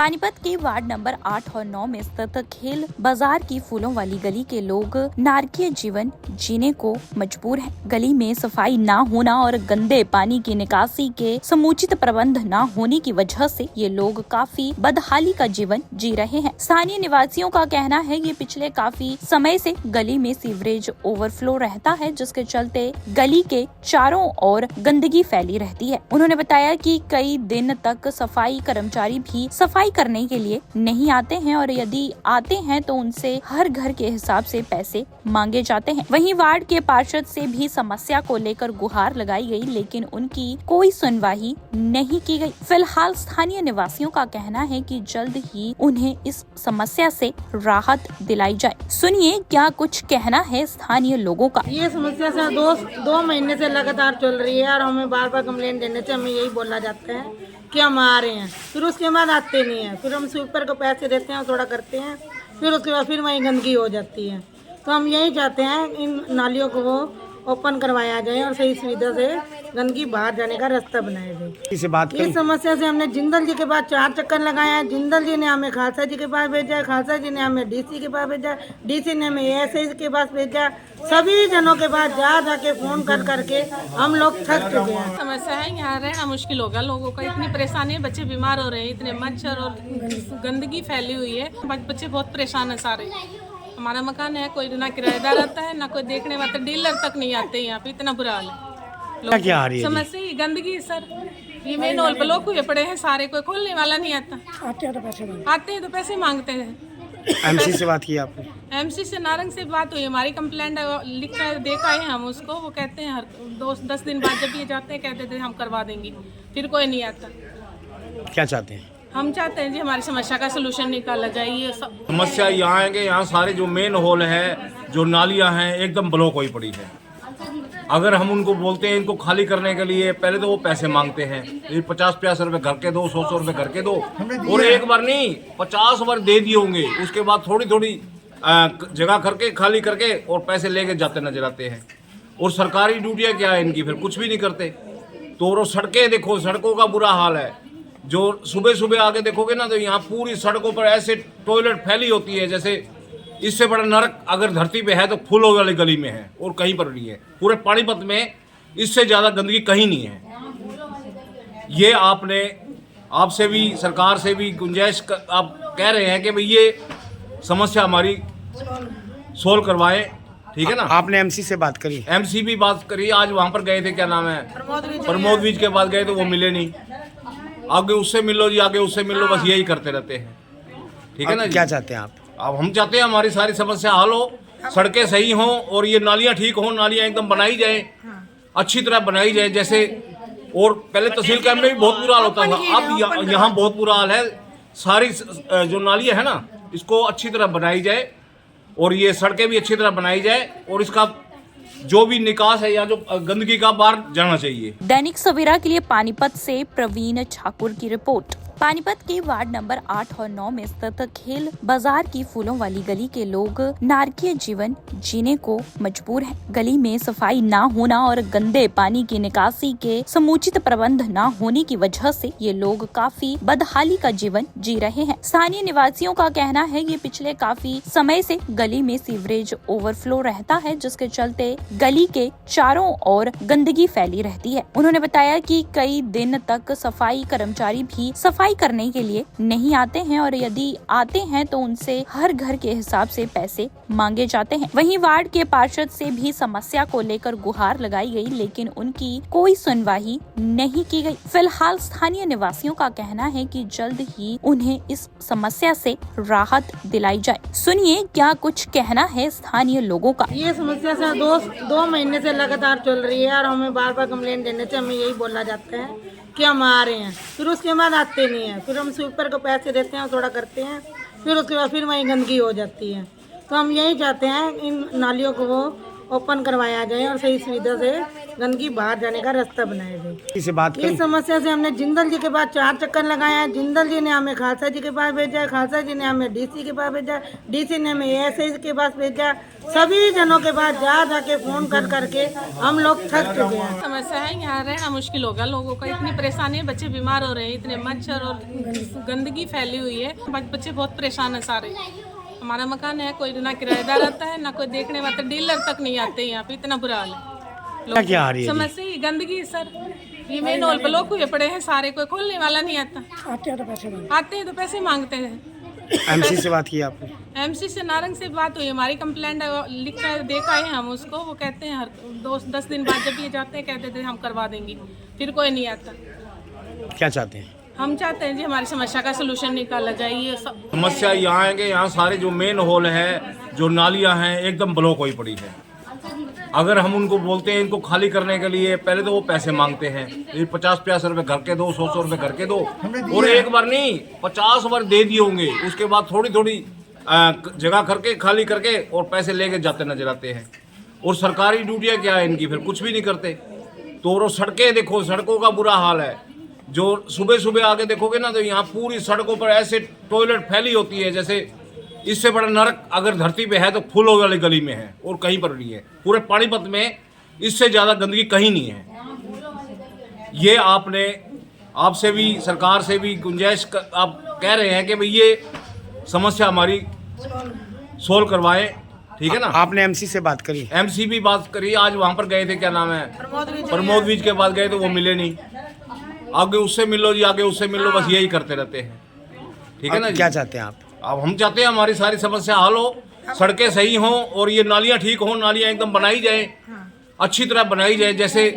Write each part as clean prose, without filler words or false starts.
पानीपत के ward number 8 और 9 में स्थित खेल बाजार की फूलों वाली गली के लोग नारकीय जीवन जीने को मजबूर हैं। गली में सफाई न होना और गंदे पानी की निकासी के समुचित प्रबंध न होने की वजह से ये लोग काफी बदहाली का जीवन जी रहे हैं। स्थानीय निवासियों का कहना है कि पिछले काफी समय से गली में सीवरेज ओवरफ्लो रहता है, जिसके चलते गली के चारों ओर गंदगी फैली रहती है। उन्होंने बताया कि कई दिन तक सफाई कर्मचारी भी सफाई करने के लिए नहीं आते हैं और यदि आते हैं तो उनसे हर घर के हिसाब से पैसे मांगे जाते हैं। वहीं वार्ड के पार्षद से भी समस्या को लेकर गुहार लगाई गई, लेकिन उनकी कोई सुनवाई नहीं की गई। फिलहाल स्थानीय निवासियों का कहना है कि जल्द ही उन्हें इस समस्या से राहत दिलाई जाए। सुनिए क्या कुछ कहना है स्थानीय लोगों का। ये समस्या से दो महीने से लगातार चल रही है और हमें बार बार कंप्लेंट देने से हमें यही बोला जाता है कि हम आ रहे हैं, फिर उसके बाद आते नहीं है। फिर हम स्वीपर को पैसे देते हैं और थोड़ा करते हैं, फिर उसके बाद फिर वहीं गंदगी हो जाती है। तो हम यही चाहते हैं इन नालियों को वो ओपन करवाया जाए और सही सुविधा से गंदगी बाहर जाने का रास्ता बनाया जाए। इस समस्या से हमने जिंदल जी के पास 4 चक्कर लगाया है। जिंदल जी ने हमें खालसा जी के पास भेजा, खालसा जी ने हमें डीसी के पास भेजा, डीसी ने हमें एएसआई के पास भेजा। सभी जनों के पास जाके फोन कर करके हम लोग थक चुके हैं। समस्या है, यहाँ रहना मुश्किल होगा लोगों का। इतनी परेशानी है, बच्चे बीमार हो रहे हैं, इतने मच्छर और गंदगी फैली हुई है, बच्चे बहुत परेशान है सारे। हमारा मकान है, कोई ना किराएदार आता है ना कोई देखने वाला, डीलर तक नहीं आते यहाँ पे। इतना बुरा हाल है। क्या आ रही है? समस्या ही गंदगी सर। ये मेन हॉल पे लोग हुए पड़े हैं सारे, कोई खोलने वाला नहीं आता। आते हैं तो पैसे मांगते हैं। एमसी से बात की आपने? एमसी से नारंग से बात हुई, हमारी कंप्लेंट लिख कर देखा है हम उसको। वो कहते हैं हर 10 दिन बाद जब ये जाते हैं कहते थे हम करवा देंगे, फिर कोई नहीं आता। क्या चाहते हैं? हम चाहते हैं जी हमारी समस्या का सलूशन निकाला जाए। ये समस्या यहाँ है कि यहाँ सारे जो मेन हॉल है, जो नालियाँ हैं, एकदम ब्लॉक हुई पड़ी है। अगर हम उनको बोलते हैं इनको खाली करने के लिए, पहले तो वो पैसे मांगते हैं, ये 50 रुपए घर के दो, 100 रुपए घर के दो, और एक बार नहीं 50 बार दे दिए होंगे। उसके बाद थोड़ी थोड़ी जगह करके खाली करके और पैसे लेके जाते नजर आते हैं। और सरकारी ड्यूटियाँ क्या है इनकी, फिर कुछ भी नहीं करते। तो और सड़कें देखो, सड़कों का बुरा हाल है। जो सुबह सुबह आके देखोगे ना तो यहाँ पूरी सड़कों पर ऐसे टॉयलेट फैली होती है, जैसे इससे बड़ा नरक अगर धरती पे है तो फूलों वाली गली में है और कहीं पर नहीं है। पूरे पानीपत में इससे ज़्यादा गंदगी कहीं नहीं है। ये आपसे भी सरकार से भी गुंजाइश आप कह रहे हैं कि भाई ये समस्या हमारी सोल्व करवाएं, ठीक है ना। आपने एमसी से बात करी? एमसी भी बात करी, आज वहाँ पर गए थे, क्या नाम है, प्रमोद बीज के पास गए तो वो मिले नहीं। आगे उससे मिलो जी, आगे उससे मिलो, बस यही करते रहते हैं, ठीक है ना। क्या चाहते हैं आप? अब हम चाहते हैं हमारी सारी समस्या हल हो, सड़कें सही हों और ये नालियाँ ठीक हों, नालियाँ एकदम बनाई जाए, अच्छी तरह बनाई जाए जैसे। और पहले तहसील कैंप में भी बहुत बुरा हाल होता था, अब यहाँ बहुत बुरा हाल है। सारी जो नालियाँ है ना, इसको अच्छी तरह बनाई जाए और ये सड़कें भी अच्छी तरह बनाई जाए और इसका जो भी निकास है या जो गंदगी का बाहर जाना चाहिए। दैनिक सवेरा के लिए पानीपत से प्रवीण ठाकुर की रिपोर्ट। पानीपत के वार्ड नंबर 8 और 9 में स्थित खेल बाजार की फूलों वाली गली के लोग नारकीय जीवन जीने को मजबूर हैं। गली में सफाई न होना और गंदे पानी की निकासी के समुचित प्रबंध न होने की वजह से ये लोग काफी बदहाली का जीवन जी रहे हैं। स्थानीय निवासियों का कहना है कि पिछले काफी समय से गली में सीवरेज ओवरफ्लो रहता है, जिसके चलते गली के चारों ओर गंदगी फैली रहती है। उन्होंने बताया कि कई दिन तक सफाई कर्मचारी भी सफाई करने के लिए नहीं आते हैं और यदि आते हैं तो उनसे हर घर के हिसाब से पैसे मांगे जाते हैं। वहीं वार्ड के पार्षद से भी समस्या को लेकर गुहार लगाई गई, लेकिन उनकी कोई सुनवाई नहीं की गई। फिलहाल स्थानीय निवासियों का कहना है कि जल्द ही उन्हें इस समस्या से राहत दिलाई जाए। सुनिए क्या कुछ कहना है स्थानीय लोगों का। ये समस्या से दो महीने से लगातार चल रही है और हमें बार बार कंप्लेंट देने से हमें यही बोला जाता है कि हम आ रहे हैं, फिर उसके बाद आते नहीं है। फिर हम स्वीपर को पैसे देते हैं और थोड़ा करते हैं, फिर उसके बाद फिर वहीं गंदगी हो जाती है। तो हम यही चाहते हैं इन नालियों को वो ओपन करवाया जाए और सही सुविधा से गंदगी बाहर जाने का रास्ता बनाया जाए। किसी से बात इस करिए। समस्या से हमने जिंदल जी के पास 4 चक्कर लगाए हैं। जिंदल जी ने हमें खालसा जी के पास भेजा, खालसा जी ने हमें डीसी के पास भेजा, डीसी ने हमें एएसआई के पास भेजा। सभी जनों के पास जा जाके फोन कर करके हम लोग थक चुके हैं। समस्या है, यहाँ रहना मुश्किल होगा लोगों का। इतनी परेशानी है, बच्चे बीमार हो रहे हैं, इतने मच्छर और गंदगी फैली हुई है। बच्चे बहुत परेशान है सारे। हमारा मकान है, कोई ना किराएदार आता है ना कोई देखने वाला, डीलर तक नहीं आते यहाँ पे। इतना बुरा हाल है। क्या आ रही है जी? समस्या ही गंदगी सर। ये मेन हॉल ब्लॉक हुए पड़े हैं सारे, कोई खोलने वाला नहीं आता। आते हैं तो पैसे मांगते हैं। एमसी से बात की आपने? एमसी से नारंग से बात हुई, हमारी कंप्लेंट लिख कर देखा है हम उसको। वो कहते हैं हर 10 दिन बाद जब ये जाते हैं कहते थे हम करवा देंगे, फिर कोई नहीं आता। क्या चाहते हैं? हम चाहते हैं जी हमारी समस्या का सलूशन निकाला जाए। ये सब समस्या यहाँ आएंगे, यहाँ सारे जो मेन हॉल है, जो नालियाँ हैं, एकदम ब्लॉक हुई पड़ी है। अगर हम उनको बोलते हैं इनको खाली करने के लिए, पहले तो वो पैसे मांगते हैं। ये 50 रुपए घर के दो, 100 रुपए घर के दो, और एक बार नहीं 50 बार दे दिए होंगे। उसके बाद थोड़ी थोड़ी जगह करके खाली करके और पैसे लेके जाते नजर आते हैं। और सरकारी ड्यूटियाँ क्या है इनकी, फिर कुछ भी नहीं करते। तो और सड़कें देखो, सड़कों का बुरा हाल है। जो सुबह सुबह आके देखोगे ना तो यहाँ पूरी सड़कों पर ऐसे टॉयलेट फैली होती है जैसे इससे बड़ा नरक अगर धरती पे है तो फूलों वाली गली में है और कहीं पर नहीं है। पूरे पानीपत में इससे ज़्यादा गंदगी कहीं नहीं है। ये आपसे भी सरकार से भी गुंजाइश आप कह रहे हैं कि भाई ये समस्या हमारी सोल्व करवाएं, ठीक है ना। आपने एमसी से बात करी? एमसी भी बात करी, आज वहाँ पर गए थे, क्या नाम है, प्रमोद बीज के पास गए तो वो मिले नहीं। आगे उससे मिलो जी, आगे उससे मिलो, बस यही करते रहते हैं, ठीक है ना जी। क्या चाहते हैं आप? अब हम चाहते हैं हमारी सारी समस्या हल हो, सड़कें सही हों और ये नालियाँ ठीक हों, नालियाँ एकदम बनाई जाए, अच्छी तरह बनाई जाए जैसे।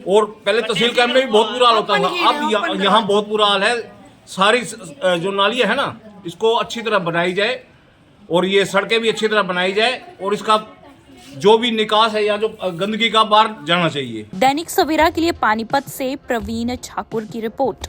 और पहले तहसील कैंप में भी बहुत बुरा हाल होता था, अब यहाँ बहुत बुरा हाल है। सारी जो नालियाँ है ना, इसको अच्छी तरह बनाई जाए और ये सड़कें भी अच्छी तरह बनाई जाए और इसका जो भी निकास है या जो गंदगी का बाहर जाना चाहिए। दैनिक सवेरा के लिए पानीपत से प्रवीण ठाकुर की रिपोर्ट।